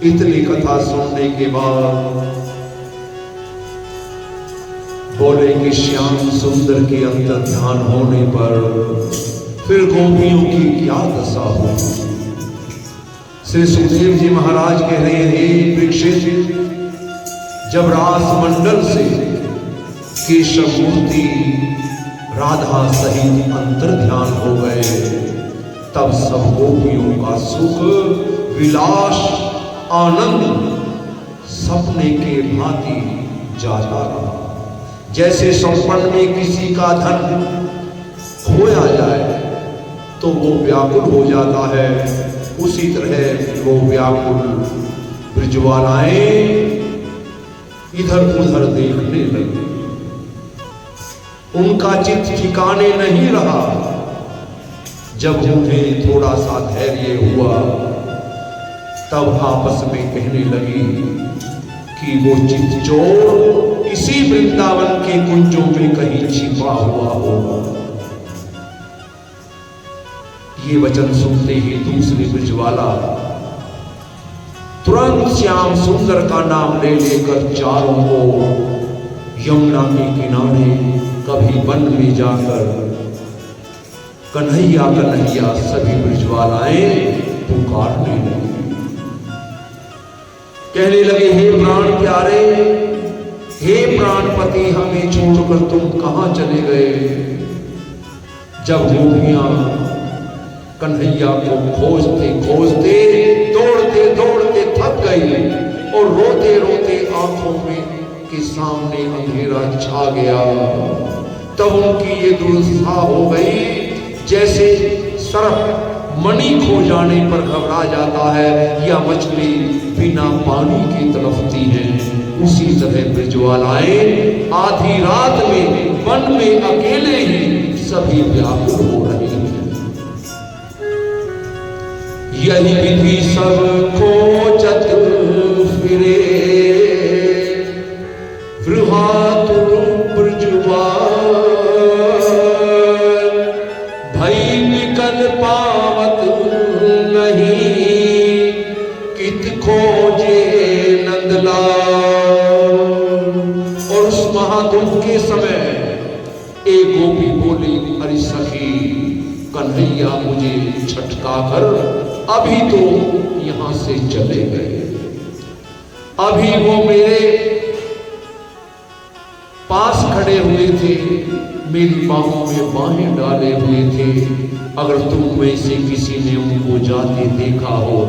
इतनी कथा सुनने के बाद बोले कि श्याम सुंदर के अंतर ध्यान होने पर फिर गोपियों की क्या दशा हुई। श्री सुखदेव जी महाराज कह रहे हैं, परीक्षित, जब रास मंडल से केशव मूर्ति राधा सहित अंतर ध्यान हो गए, तब सब गोपियों का सुख विलास आनंद सपने के भांति जाता रहा। जैसे सपन में किसी का धन खोया जाए तो वो व्याकुल हो जाता है, उसी तरह वो व्याकुल ब्रजवालाएं इधर उधर देखने लगे। उनका चित्त ठिकाने नहीं रहा। जब उन्हें थोड़ा सा धैर्य हुआ तब आपस में कहने लगी कि वो चित्त चोर इसी वृंदावन के कुंजों में कहीं छिपा हुआ होगा। ये वचन सुनते ही दूसरे ब्रजवाला तुरंत श्याम सुंदर का नाम ले लेकर चारों ओर यमुना के किनारे कभी वन में जाकर कन्हैया कन्हैया सभी ब्रजवालाएं पुकारने लगी। कहने लगे, हे प्राण प्यारे, हे प्राणपति, हमें छोड़कर तुम कहां चले गए। जब गोपियां कन्हैया को खोजते खोजते दौड़ते दौड़ते थक गई और रोते रोते आंखों में के सामने अंधेरा छा गया, तब उनकी ये दुर्दशा हो गई जैसे सर्प मणि खो जाने पर घबरा जाता है या मछली बिना पानी की तड़पती है। उसी तरह ब्रजवालाएं आधी रात में वन में अकेले ही सभी व्याकुल हो रहे हैं। यही विधि सब खोजत फिरे, वृहातुर ब्रजवान भई निकल पावत नहीं, कित खोजे नंदलाल। और उस महादुख के समय एक गोपी बोली, अरे सखी कन्हैया मुझे छटका कर अभी तो यहां से चले गए। अभी वो मेरे पास खड़े हुए थे, मेरी बाहों में बाहें डाले हुए थे। अगर तुम में से किसी ने उनको जाते देखा हो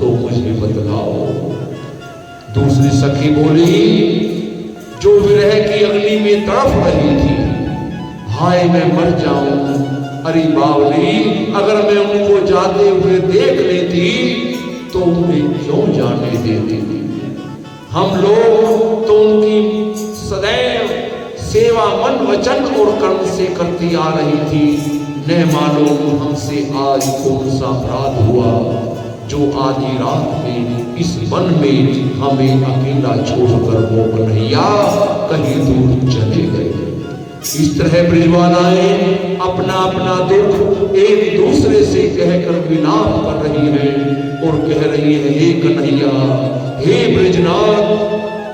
तो मुझे बतलाओ। दूसरी सखी बोली, जो विरह की अग्नि में तड़प रही थी, हाय मैं मर जाऊं। अरे बावली, अगर मैं उनको जाते हुए देख लेती तो उन्हें क्यों जाने देती। हम लोग तो उनकी सदैव सेवा मन वचन और कर्म से करती आ रही थी। न मालूम हमसे आज कौन सा अपराध हुआ जो आधी रात में इस वन में हमें अकेला छोड़कर वो कन्हैया कहीं दूर चले गए। इस तरह ब्रजवालाएं अपना अपना दुख एक दूसरे से कहकर विलाप कर रही हैं और कह रही है, हे कन्हैया, हे ब्रजनाथ,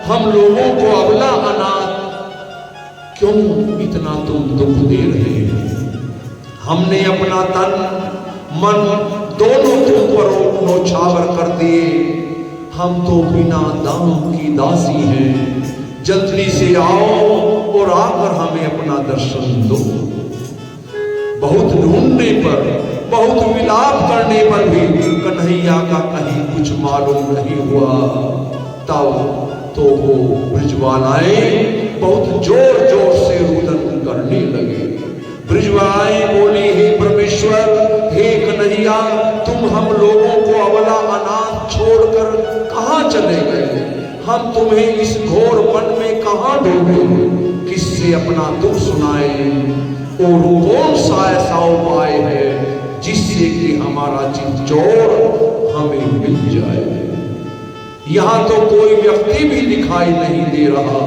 हम लोगों को अबला अनाथ क्यों इतना तुम दुख दे रहे हैं। हमने अपना तन मन दोनों तुम पर नौछावर कर दिए। हम तो बिना दाम की दासी हैं। जल्दी से आओ और आकर हमें अपना दर्शन दो। बहुत ढूंढने पर, बहुत विलाप करने पर भी कन्हैया का कहीं कुछ मालूम नहीं हुआ। तब तो वो ब्रजवालाएं बहुत जोर जोर से रुदन करने लगे। ब्रजवालाएं बोली, हे परमेश्वर, हे कन्हैया, तुम हम लोगों को अबला अनाथ छोड़कर कहाँ चले गए। हम तुम्हें इस घोर वन में कहाँ ढूंढे, किससे अपना दुख सुनाए और कौन सा ऐसा उपाय है जिससे कि हमारा चित्तौड़ हमें मिल जाए। यहाँ तो कोई व्यक्ति भी दिखाई नहीं दे रहा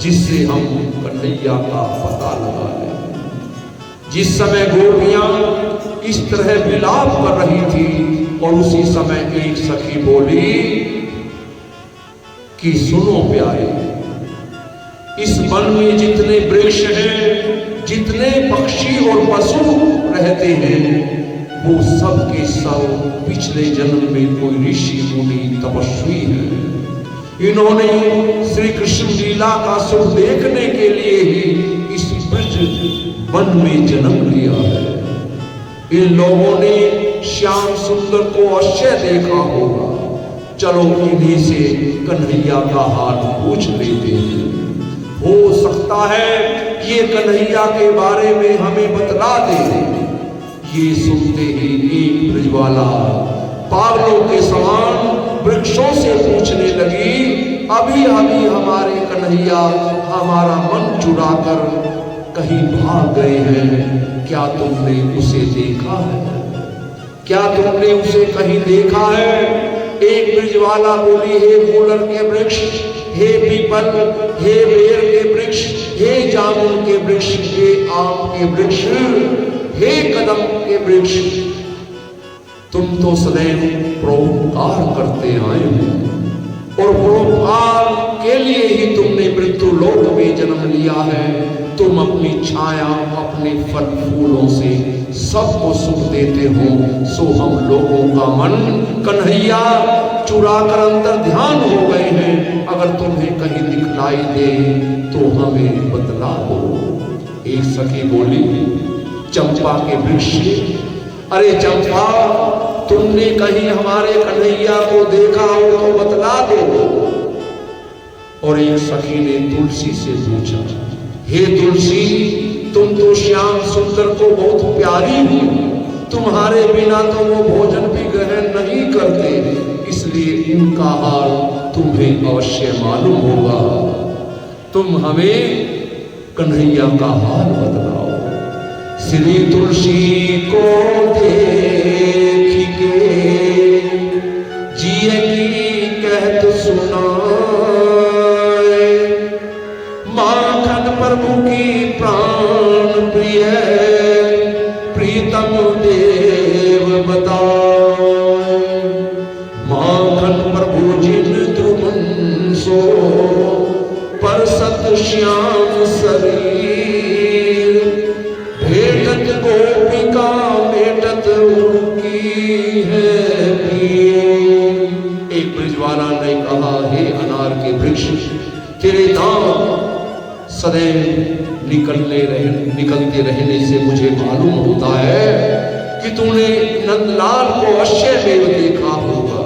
जिससे हम कन्हैया का पता लगा लें। जिस समय गोपियां इस तरह विलाप कर रही थी और उसी समय एक सखी बोली कि सुनो प्यारे, इस वन में जितने वृक्ष हैं, जितने पक्षी और पशु रहते हैं, वो सब के सब पिछले जन्म में कोई ऋषि मुनि तपस्वी है। इन्होंने श्री कृष्ण लीला का सुख देखने के लिए ही इस ब्रज वन में जन्म लिया है। इन लोगों ने श्याम सुंदर को अवश्य देखा होगा। चलो इन्हीं से कन्हैया का हाल पूछ लेते हैं। हो सकता है ये कन्हैया के बारे में हमें बतला दे। ये सुनते ही एक ब्रजवाला पागलों के समान वृक्षों से पूछने लगी, अभी अभी हमारे कन्हैया हमारा मन चुराकर कहीं भाग गए हैं, क्या तुमने उसे देखा है? क्या तुमने उसे कहीं देखा है? एक ब्रजवाला बोली, हे कूलर के वृक्ष, हे पीपल, हे बेर के वृक्ष, हे जामुन के वृक्ष, हे आम के वृक्ष, हे कदम के वृक्ष, तुम तो सदैव परोपकार करते आए हो और परोपकार के लिए ही तुमने मृत्यु लोक में जन्म लिया है। तुम अपनी छाया, अपने फल फूलों से सबको सुख देते हो। सो हम लोगों का मन कन्हैया चुरा कर अंतर ध्यान हो गए हैं। अगर तुम्हें कहीं दिखलाई दे तो हमें बतला दो। एक सखी बोली, चंपा के वृक्ष, अरे चंपा, तुमने कहीं हमारे कन्हैया को देखा हो तो बतला दो। और एक सखी ने तुलसी से पूछा, हे तुलसी, तुम तो श्याम सुंदर को बहुत प्यारी हो, तुम्हारे बिना तो वो भोजन भी ग्रहण नहीं करते, इसलिए उनका हाल तुम्हें अवश्य मालूम होगा। तुम हमें कन्हैया का हाल बतलाओ। श्री तुलसी को देख के प्रीतम देव बताए। माखन प्रभु जिन द्रुमन सो पर सत श्याम शरीर। भेटत गोपिका भेटत उनकी है पीर। एक ब्रजवाला ने कहा, हे अनार के वृक्ष, तेरे दांत सदैव निकलते रहने से मुझे मालूम होता है कि तूने नंदलाल को अवश्य देव देखा होगा।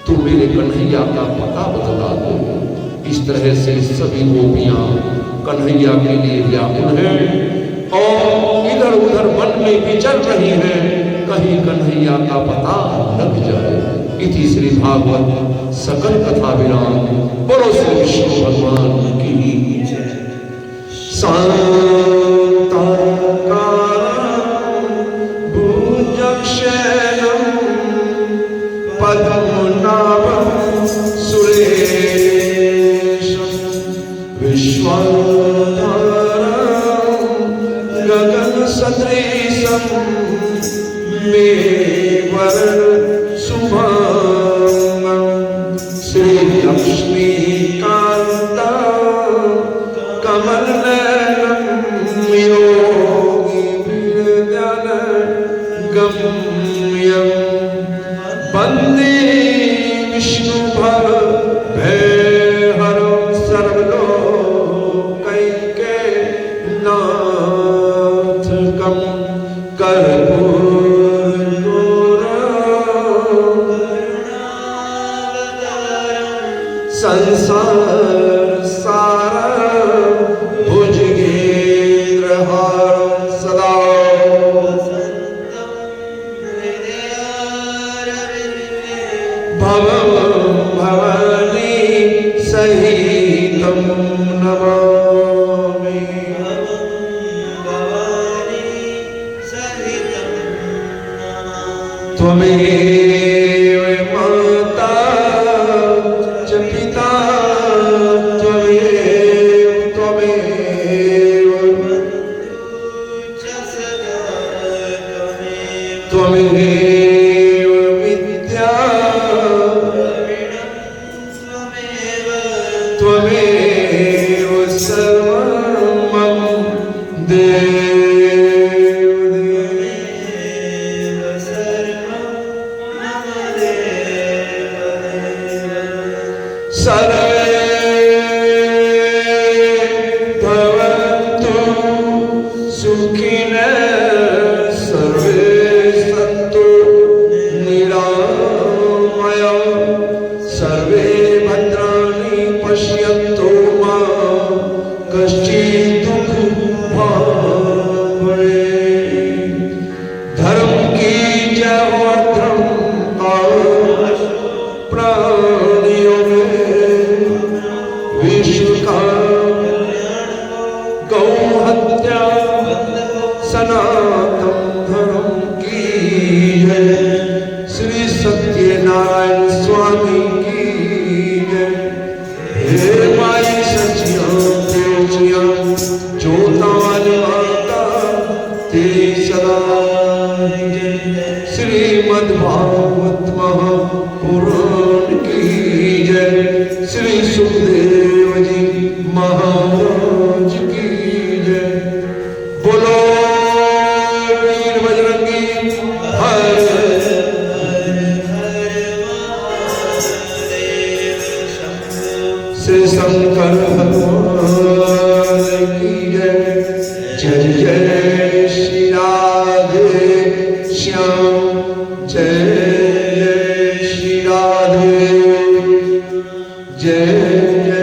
तू मेरे कन्हैया का पता बतला दो। इस तरह से सभी गोपियां कन्हैया के लिए व्याकुल हैं और इधर उधर मन में विचर रही हैं, कहीं कन्हैया का पता लग जाए। इति श्री भागवत सकल कथा विराम। बोलो श्री विष्णु भगवान की जय। शांताकारं भुजगशयनं पद्मनाभं सुरेशं विश्वाधारं गगनसदृशं मेघवर्णं शुभंगं श्रीलक्ष्मीकान्तं कमलनयनं योगिभिर्ध्यानगम्यं वन्दे विष्णुभवभयहरं सर्वलोकैकनाथकं संसार सारं भुजगेन्द्रहारं सदा भवं भवानी सहितं नमामि। त्वमेव माता च पिता त्वमेव विद्या त्वमेव सर्वं मम देव सर्वे भवन्तु सुखिनः सर्वे सन्तु निरामयाः सर्वे भद्राणि पश्यन्तु मा कश्चित् दुःखभाग् भवेत्। धर्म की जय हो धर्म प्राणियों में विश्व का गौ हत्या सनातन धर्म की जय। श्री सत्यनारायण स्वामी की जय। हे माई सचिया देवचिया जोता वाली माता तेरी सदा जय। श्रीमद्भागवत महापुराण की जय। श्री सुखदेव जी महाराज की जय। बोलो वीर बजरंगी हर श्री शंकर भगवान की जय। जय जय श्री राधे श्याम जय जय श्री राधे जय जय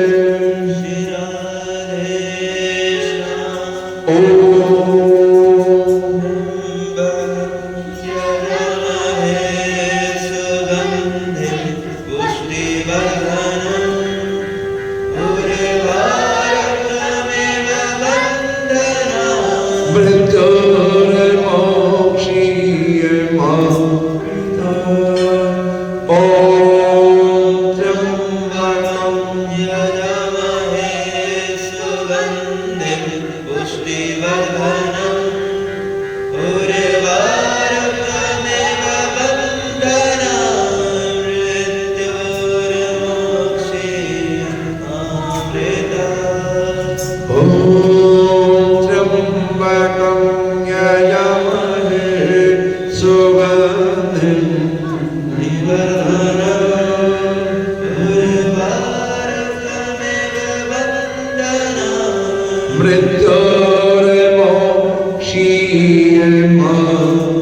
हैं